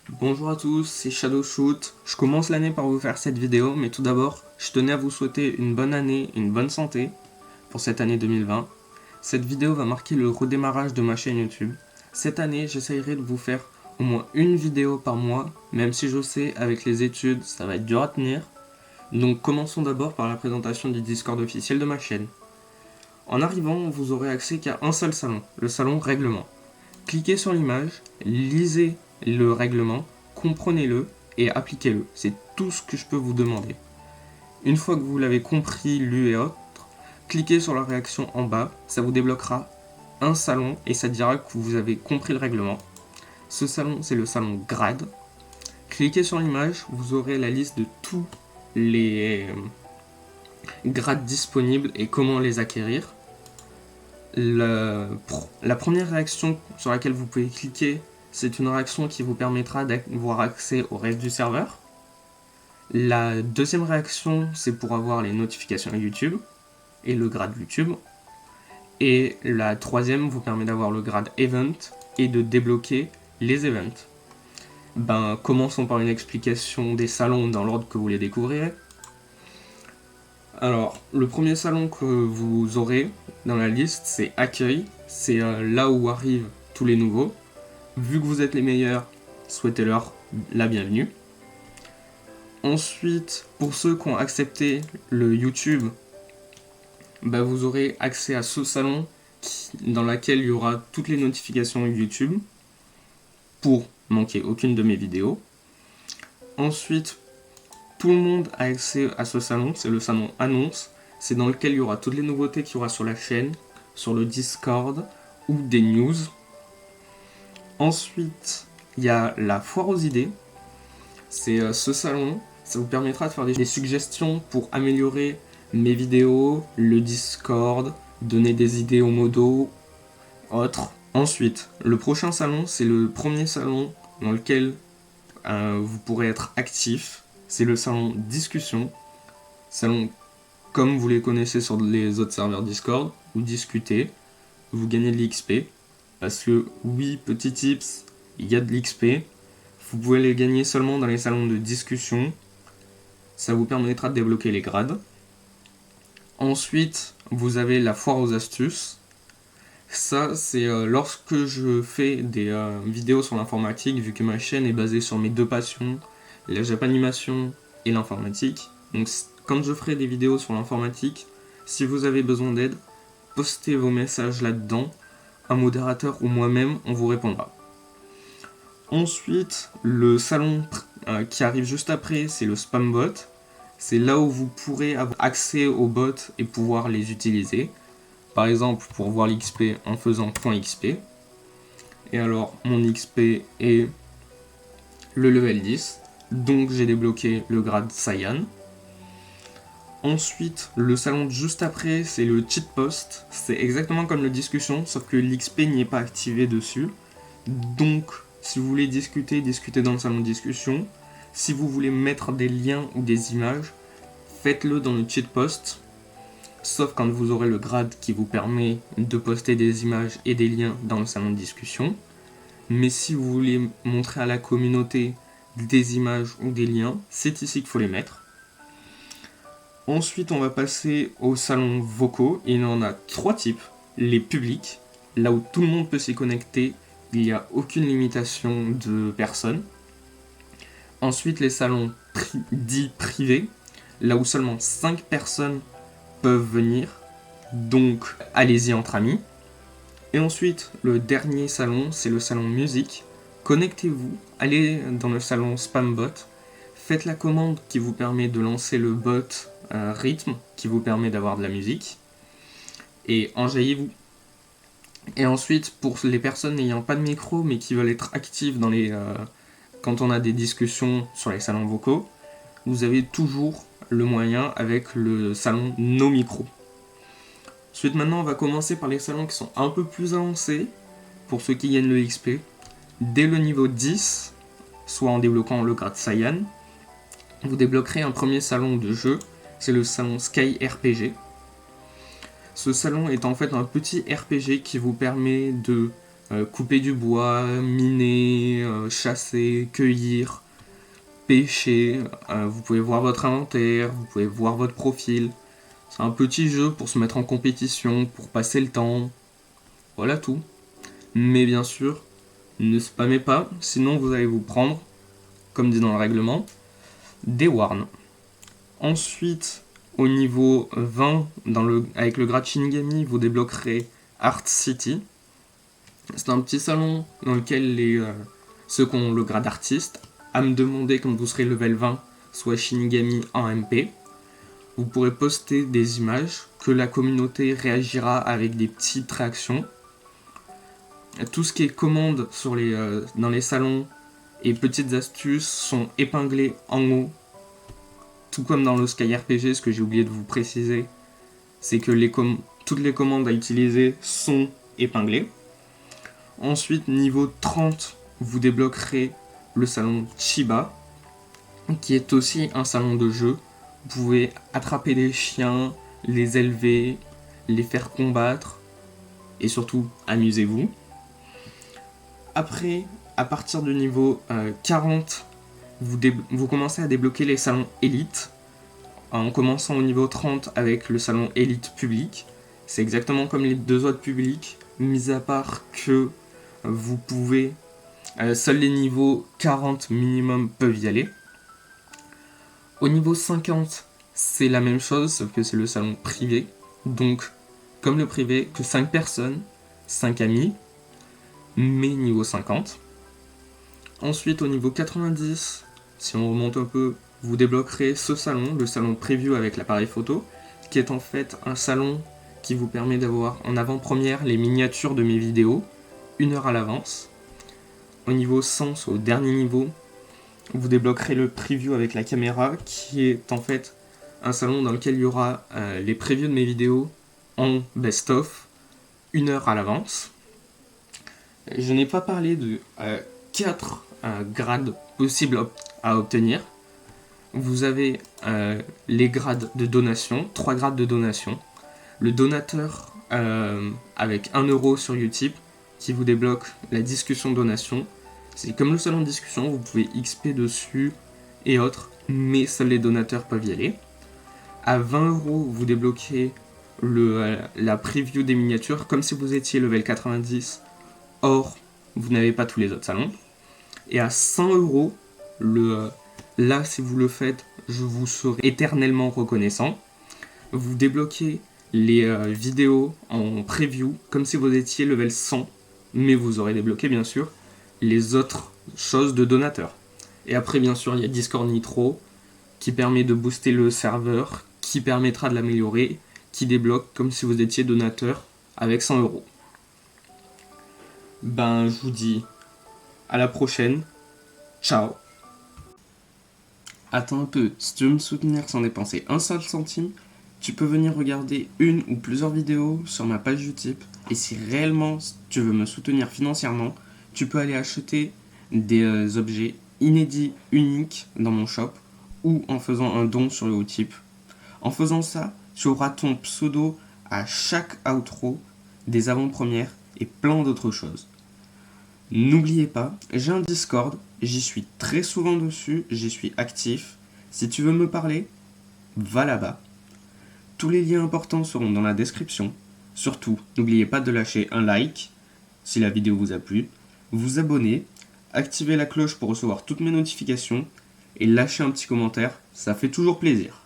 Bonjour à tous, c'est Shadowshoot. Je commence l'année par vous faire cette vidéo, mais tout d'abord, je tenais à vous souhaiter une bonne année, une bonne santé pour cette année 2020. Cette vidéo va marquer le redémarrage de ma chaîne YouTube. Cette année, j'essayerai de vous faire au moins une vidéo par mois, même si je sais, avec les études, ça va être dur à tenir. Donc commençons d'abord par la présentation du Discord officiel de ma chaîne. En arrivant, vous aurez accès qu'à un seul salon, le salon règlement. Cliquez sur l'image, lisez le règlement, comprenez-le et appliquez-le. C'est tout ce que je peux vous demander. Une fois que vous l'avez compris, lu et autres, cliquez sur la réaction en bas, ça vous débloquera un salon et ça dira que vous avez compris le règlement. Ce salon, c'est le salon grade. Cliquez sur l'image, vous aurez la liste de tous les grades disponibles et comment les acquérir. La première réaction sur laquelle vous pouvez cliquer, c'est une réaction qui vous permettra d'avoir accès au reste du serveur. La deuxième réaction, c'est pour avoir les notifications YouTube et le grade YouTube. Et la troisième vous permet d'avoir le grade Event et de débloquer les events. Commençons par une explication des salons dans l'ordre que vous les découvrirez. Alors, le premier salon que vous aurez dans la liste, c'est Accueil. C'est là où arrivent tous les nouveaux. Vu que vous êtes les meilleurs, souhaitez-leur la bienvenue. Ensuite, pour ceux qui ont accepté le YouTube, vous aurez accès à ce salon dans lequel il y aura toutes les notifications YouTube pour manquer aucune de mes vidéos. Ensuite, tout le monde a accès à ce salon, c'est le salon annonce, c'est dans lequel il y aura toutes les nouveautés qu'il y aura sur la chaîne, sur le Discord ou des news. Ensuite, il y a la foire aux idées, c'est ce salon, ça vous permettra de faire des suggestions pour améliorer mes vidéos, le Discord, donner des idées aux modos, autres. Ensuite, le prochain salon, c'est le premier salon dans lequel vous pourrez être actif. C'est le salon discussion. Salon comme vous les connaissez sur les autres serveurs Discord. Vous discutez, vous gagnez de l'XP. Parce que oui, petit tips, il y a de l'XP. Vous pouvez les gagner seulement dans les salons de discussion. Ça vous permettra de débloquer les grades. Ensuite, vous avez la foire aux astuces. Ça, c'est lorsque je fais des vidéos sur l'informatique, vu que ma chaîne est basée sur mes deux passions, la japanimation et l'informatique. Donc quand je ferai des vidéos sur l'informatique, si vous avez besoin d'aide, postez vos messages là-dedans. Un modérateur ou moi-même, on vous répondra. Ensuite, le salon qui arrive juste après, c'est le spam bot. C'est là où vous pourrez avoir accès aux bots et pouvoir les utiliser. Par exemple, pour voir l'XP en faisant .xp. Et alors, mon XP est le level 10. Donc, j'ai débloqué le grade Saiyan. Ensuite, le salon juste après, c'est le cheat post. C'est exactement comme le discussion, sauf que l'XP n'y est pas activé dessus. Donc, si vous voulez discuter, discutez dans le salon de discussion. Si vous voulez mettre des liens ou des images, faites-le dans le cheat post. Sauf quand vous aurez le grade qui vous permet de poster des images et des liens dans le salon de discussion. Mais si vous voulez montrer à la communauté des images ou des liens, c'est ici qu'il faut les mettre. Ensuite, on va passer aux salons vocaux. Il y en a 3 types. Les publics, là où tout le monde peut s'y connecter, il n'y a aucune limitation de personnes. Ensuite, les salons dits privés, là où seulement 5 personnes peuvent venir, donc allez-y entre amis. Et ensuite, le dernier salon, c'est le salon musique. Connectez-vous, allez dans le salon Spambot, faites la commande qui vous permet de lancer le bot rythme, qui vous permet d'avoir de la musique, et enjaillez-vous. Et ensuite, pour les personnes n'ayant pas de micro, mais qui veulent être actives dans quand on a des discussions sur les salons vocaux, vous avez toujours le moyen avec le salon no micro. Ensuite, maintenant, on va commencer par les salons qui sont un peu plus avancés, pour ceux qui gagnent le XP. Dès le niveau 10, soit en débloquant le grade Saiyan, vous débloquerez un premier salon de jeu, c'est le salon Sky RPG. Ce salon est en fait un petit RPG qui vous permet de couper du bois, miner, chasser, cueillir, pêcher. Vous pouvez voir votre inventaire, vous pouvez voir votre profil. C'est un petit jeu pour se mettre en compétition, pour passer le temps. Voilà tout. Mais bien sûr, ne spammez pas, sinon vous allez vous prendre, comme dit dans le règlement, des warns. Ensuite, au niveau 20, avec le grade Shinigami, vous débloquerez Art City. C'est un petit salon dans lequel ceux qui ont le grade artiste, à me demander quand vous serez level 20, soit Shinigami en MP. Vous pourrez poster des images que la communauté réagira avec des petites réactions. Tout ce qui est commande dans les salons et petites astuces sont épinglés en haut. Tout comme dans le Sky RPG, ce que j'ai oublié de vous préciser, c'est que toutes les commandes à utiliser sont épinglées. Ensuite, niveau 30, vous débloquerez le salon Chiba, qui est aussi un salon de jeu. Vous pouvez attraper des chiens, les élever, les faire combattre, et surtout, amusez-vous. Après, à partir du niveau 40, vous commencez à débloquer les salons élites, en commençant au niveau 30 avec le salon élite public. C'est exactement comme les deux autres publics, mis à part que vous pouvez... seuls les niveaux 40 minimum peuvent y aller. Au niveau 50, c'est la même chose, sauf que c'est le salon privé. Donc, comme le privé, que 5 personnes, 5 amis, mais niveau 50. Ensuite, au niveau 90, si on remonte un peu, vous débloquerez ce salon, le salon preview avec l'appareil photo, qui est en fait un salon qui vous permet d'avoir en avant-première les miniatures de mes vidéos, 1 heure à l'avance. Au niveau 100, au dernier niveau, vous débloquerez le preview avec la caméra, qui est en fait un salon dans lequel il y aura les previews de mes vidéos en best-of, 1 heure à l'avance. Je n'ai pas parlé de 4 grades possibles à obtenir. Vous avez les grades de donation, 3 grades de donation. Le donateur avec 1 euro sur Utip qui vous débloque la discussion donation. C'est comme le salon de discussion, vous pouvez XP dessus et autres, mais seuls les donateurs peuvent y aller. À 20 euros, vous débloquez la preview des miniatures, comme si vous étiez level 90. Or, vous n'avez pas tous les autres salons. Et à 100 euros, là, si vous le faites, je vous serai éternellement reconnaissant. Vous débloquez les vidéos en preview, comme si vous étiez level 100. Mais vous aurez débloqué, bien sûr, les autres choses de donateurs. Et après, bien sûr, il y a Discord Nitro, qui permet de booster le serveur, qui permettra de l'améliorer, qui débloque comme si vous étiez donateur avec 100 euros. Ben, je vous dis à la prochaine. Ciao. Attends un peu, si tu veux me soutenir sans dépenser un seul centime, tu peux venir regarder une ou plusieurs vidéos sur ma page Utip. Et si réellement tu veux me soutenir financièrement, tu peux aller acheter des objets inédits, uniques dans mon shop ou en faisant un don sur le Utip. En faisant ça, tu auras ton pseudo à chaque outro, des avant-premières et plein d'autres choses. N'oubliez pas, j'ai un Discord, j'y suis très souvent dessus, j'y suis actif. Si tu veux me parler, va là-bas. Tous les liens importants seront dans la description. Surtout, n'oubliez pas de lâcher un like si la vidéo vous a plu, vous abonner, activer la cloche pour recevoir toutes mes notifications et lâcher un petit commentaire, ça fait toujours plaisir.